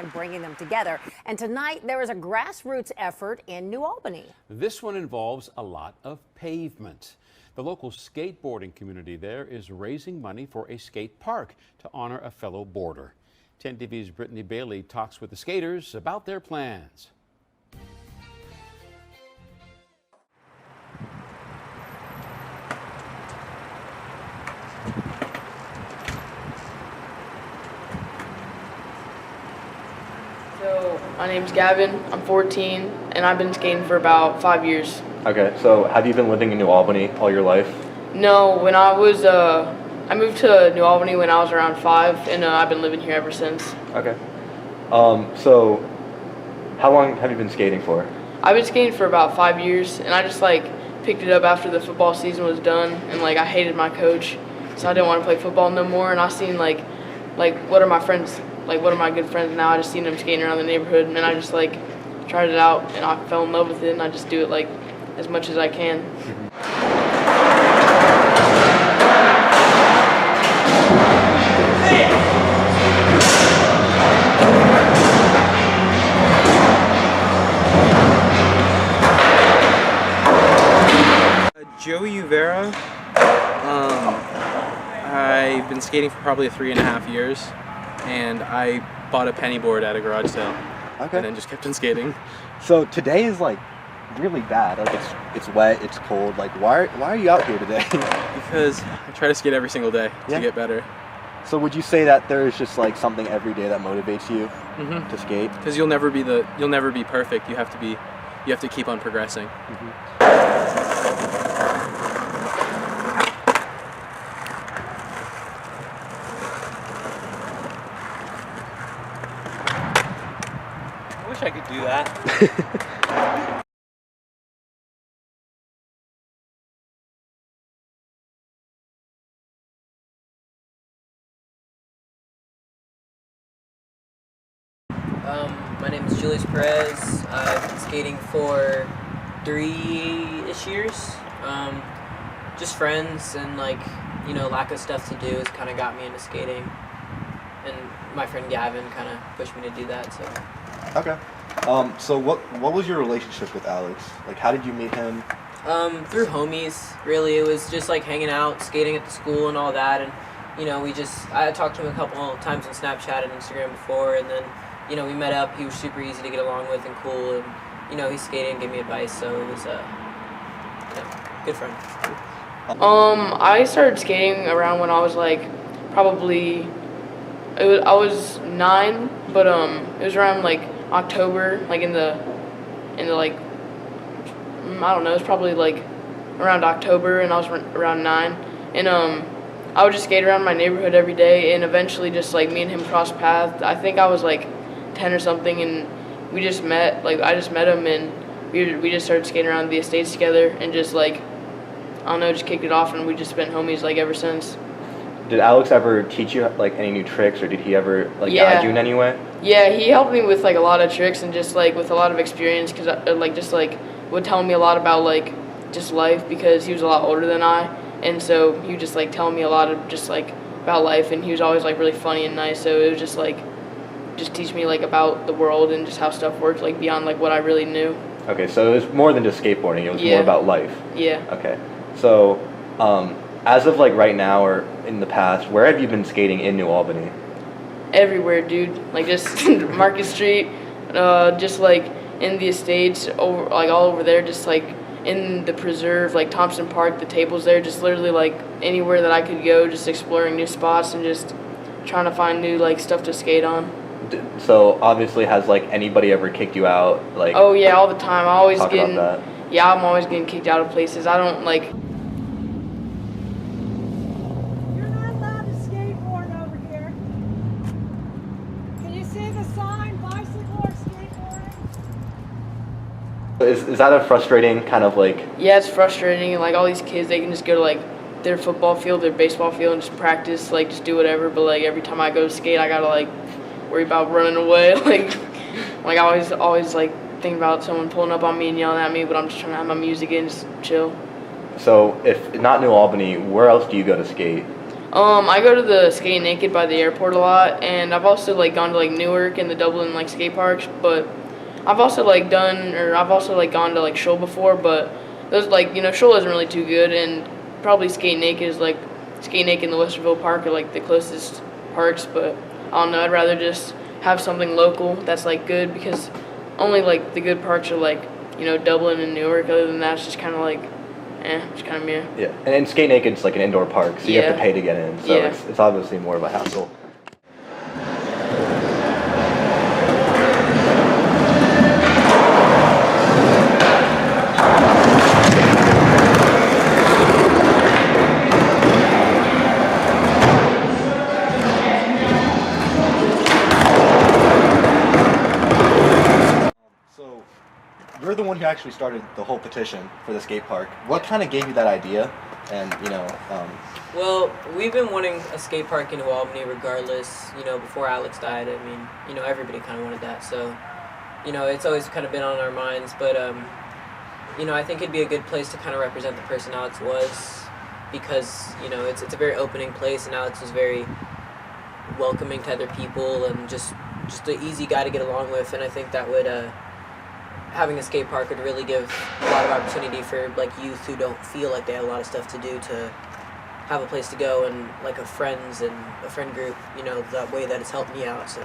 and bringing them together. And tonight, there is a grassroots effort in New Albany. This one involves a lot of pavement. The local skateboarding community there is raising money for a skate park to honor a fellow boarder. 10 TV's Brittany Bailey talks with the skaters about their plans. So, my name's Gavin, I'm 14, and I've been skating for about 5 years. Okay, so have you been living in New Albany all your life? No, when I moved to New Albany when I was around 5, and I've been living here ever since. Okay. So how long have you been skating for? I've been skating for about 5 years, and I just picked it up after the football season was done, and I hated my coach, so I didn't want to play football no more, and I seen what are my friends, what are my good friends now, I just seen them skating around the neighborhood, and I just tried it out, and I fell in love with it, and I just do it as much as I can. Joey Uvera. I've been skating for probably 3.5 years, and I bought a penny board at a garage sale. Okay. And then just kept on skating. So today is really bad. It's wet, it's cold. Why are you out here today? Because I try to skate every single day to get better. So would you say that there is just something every day that motivates you to skate? Because you'll never be perfect. You have to keep on progressing. I wish I could do that. My name is Julius Perez. I've been skating for 3-ish years. Just friends and lack of stuff to do has kind of got me into skating. And my friend Gavin kind of pushed me to do that. So. Okay. So what was your relationship with Alex? How did you meet him? Through homies, really. It was just hanging out, skating at the school and all that. And I talked to him a couple of times on Snapchat and Instagram before, and then we met up. He was super easy to get along with and cool, and he skated and gave me advice, so it was good friend. I started skating around when I was I was 9, but it was around October, in the I don't know, it's probably around October, and I was around 9, and I would just skate around my neighborhood every day, and eventually just me and him crossed paths. I think I was 10 or something, and we just met. I just met him, and we just started skating around the estates together, and just I don't know, just kicked it off, and we just been homies ever since. Did Alex ever teach you any new tricks, or did he ever guide you in any way? Yeah, he helped me with a lot of tricks, and just with a lot of experience, because would tell me a lot about just life, because he was a lot older than I, and so he would just tell me a lot of just about life, and he was always really funny and nice, so it was just just teach me about the world and just how stuff worked beyond what I really knew. Okay, so it was more than just skateboarding, it was more about life. Yeah. Okay. So as of right now or in the past, where have you been skating in New Albany? Everywhere, dude. Just Market Street, just in the estates, over all over there, just in the preserve, Thompson Park, the tables there, just literally anywhere that I could go, just exploring new spots and just trying to find new stuff to skate on. So obviously, has anybody ever kicked you out? Oh yeah, all the time. I'm always talk getting. About that. Yeah, I'm always getting kicked out of places. I don't You're not allowed to skateboard over here. Can you see the sign, bicycle or skateboarding? Is that a frustrating kind of Yeah, it's frustrating, and all these kids, they can just go to their football field, their baseball field, and just practice, just do whatever. But every time I go to skate, I gotta worry about running away. I always thinking about someone pulling up on me and yelling at me, but I'm just trying to have my music in, just chill. So if not New Albany, where else do you go to skate? I go to the Skate Naked by the airport a lot, and I've also like gone to like Newark and the Dublin like skate parks. But I've also like gone to like Shoal before, but those like Shoal isn't really too good, and probably Skate Naked is like Skate Naked and the Westerville Park are like the closest parks. But I don't know, I'd rather just have something local that's like good, because only like the good parks are like Dublin and Newark. Other than that, it's just kind of like it's kind of meh. Yeah, and Skate Naked's like an indoor park, so you have to Yeah. pay to get in. So Yeah. it's obviously more of a hassle. So, you're the one who actually started the whole petition for the skate park. What kind of gave you that idea? And Well, we've been wanting a skate park in New Albany regardless, before Alex died. I mean, everybody kind of wanted that. So, it's always kind of been on our minds. But, I think it'd be a good place to kind of represent the person Alex was, because, it's a very opening place, and Alex was very welcoming to other people and just an easy guy to get along with. And I think that would, having a skate park would really give a lot of opportunity for like youth who don't feel like they have a lot of stuff to do to have a place to go, and like a friend group, that way that it's helped me out. So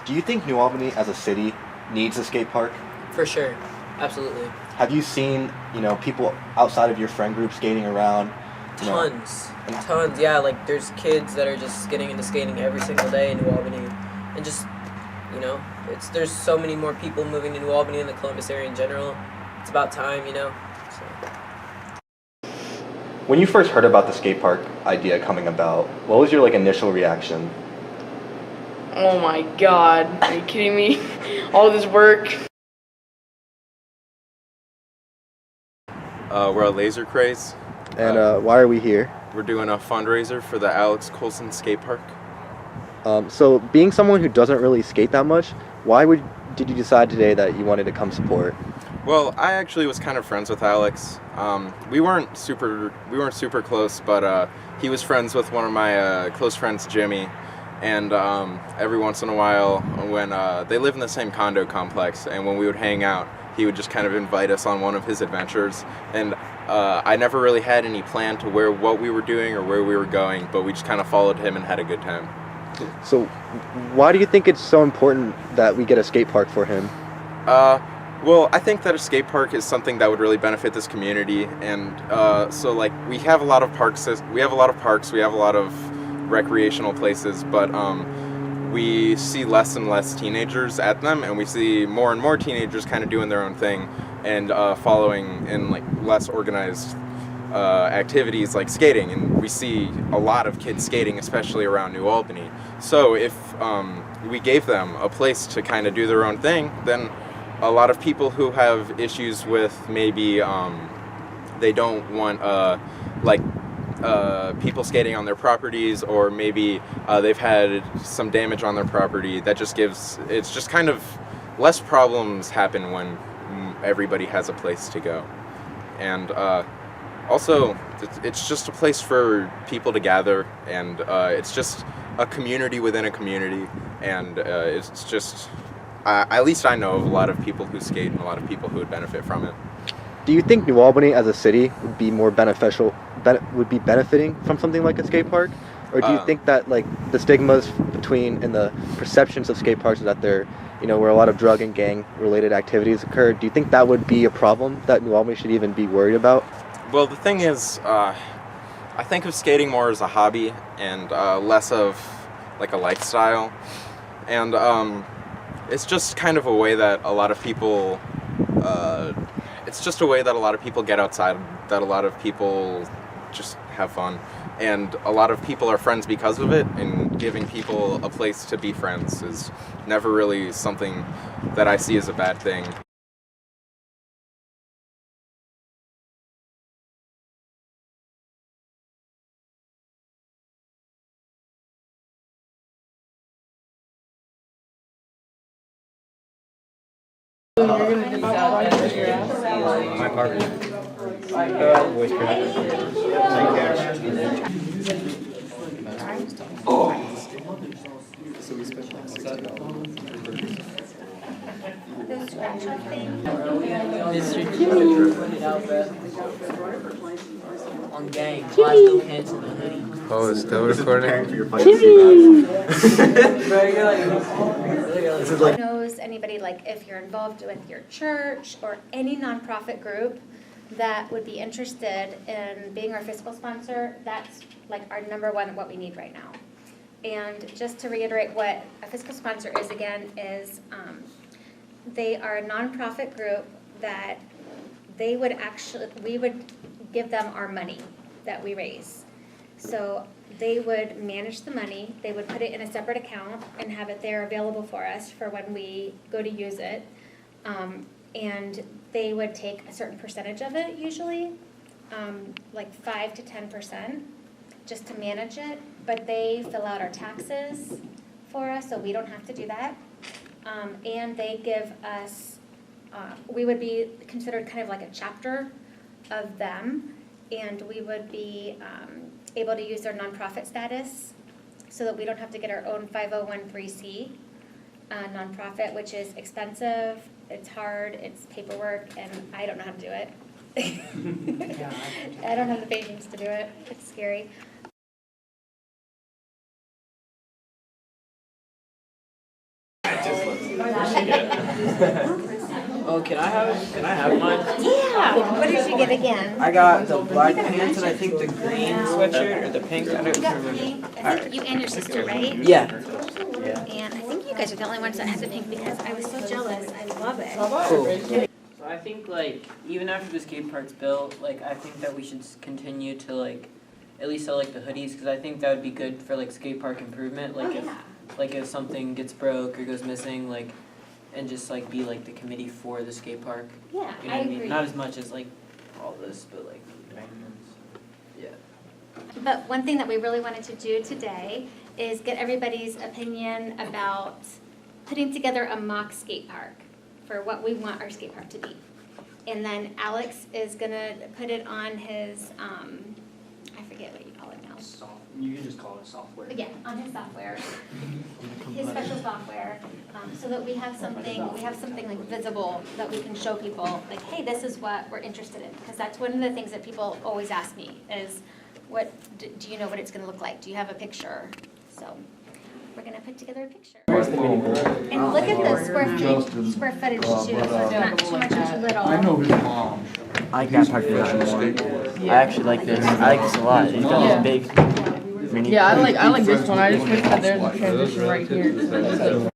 do you think New Albany as a city needs a skate park? for sure, absolutely. Have you seen, people outside of your friend group skating around? Tons, yeah. Like there's kids that are just getting into skating every single day in New Albany, and just there's so many more people moving to New Albany and the Columbus area in general. It's about time, So. When you first heard about the skate park idea coming about, what was your initial reaction? Oh my God, are you kidding me? All this work. We're at Laser Craze. And why are we here? We're doing a fundraiser for the Alex Colson skate park. So, being someone who doesn't really skate that much, did you decide today that you wanted to come support? Well, I actually was kind of friends with Alex. We weren't super close, but he was friends with one of my close friends, Jimmy. And every once in a while, when they live in the same condo complex, and when we would hang out, he would just kind of invite us on one of his adventures. And I never really had any plan to what we were doing or where we were going, but we just kind of followed him and had a good time. So, why do you think it's so important that we get a skate park for him? Well, I think that a skate park is something that would really benefit this community, and so we have a lot of parks. We have a lot of recreational places, but we see less and less teenagers at them, and we see more and more teenagers kind of doing their own thing and following in less organized activities like skating, and we see a lot of kids skating, especially around New Albany. So if we gave them a place to kind of do their own thing, then a lot of people who have issues with maybe they don't want people skating on their properties, or maybe they've had some damage on their property, it's just kind of less problems happen when everybody has a place to go. And also, it's just a place for people to gather, and it's just a community within a community, and it's just, at least I know of a lot of people who skate and a lot of people who would benefit from it. Do you think New Albany as a city would be more beneficial, would be benefiting from something like a skate park? Or do you think that the stigmas between and the perceptions of skate parks is that they're, where a lot of drug and gang related activities occur? Do you think that would be a problem that New Albany should even be worried about? Well, the thing is, I think of skating more as a hobby and less of a lifestyle. And it's just kind of a way that a lot of people, get outside, that a lot of people just have fun. And a lot of people are friends because of it, and giving people a place to be friends is never really something that I see as a bad thing. My partner. Voice crack. Mr. Jimmy. On gang. Flash no pants in the hoodie. Oh, it's still recording? Who knows anybody, like if you're involved with your church or any nonprofit group that would be interested in being our fiscal sponsor, that's like our number one, what we need right now. And just to reiterate what a fiscal sponsor is again, is they are a nonprofit group that we would give them our money that we raise. So they would manage the money, they would put it in a separate account and have it there available for us for when we go to use it. And they would take a certain percentage of it usually, like 5 to 10%, just to manage it. But they fill out our taxes for us, so we don't have to do that. And they give us, we would be considered kind of like a chapter of them, and we would be able to use their nonprofit status so that we don't have to get our own 501(c) nonprofit, which is expensive, it's hard, it's paperwork, and I don't know how to do it. I don't have the patience to do it, it's scary. Oh, can I have mine? Yeah, what did you get again? I got the black pants and I think the green sweatshirt or the pink. I don't You got remember. pink, I think you and your sister, right? Yeah. And I think you guys are the only ones that have the pink because I was so jealous, I love it. Cool. So I think like even after the skate park's built, like I think that we should continue to like at least sell like the hoodies because I think that would be good for like skate park improvement. Like if something gets broke or goes missing, like and just like be like the committee for the skate park. Yeah, You know I what I mean? agree. Not as much as like all this, but like yeah. But one thing that we really wanted to do today is get everybody's opinion about putting together a mock skate park for what we want our skate park to be. And then Alex is gonna put it on his, I forget what you call it now. You can just call it software. But yeah, on his software, his special software, so that we have something like visible that we can show people, like, hey, this is what we're interested in. Because that's one of the things that people always ask me is, what do you know what it's gonna look like? Do you have a picture? So we're gonna put together a picture. And look at the square footage too, so not too much or too little. I know his mom. I like that park more. I actually like this. I like this a lot. It's got this big mini. Yeah, I like this one. I just wish that there's a transition right here.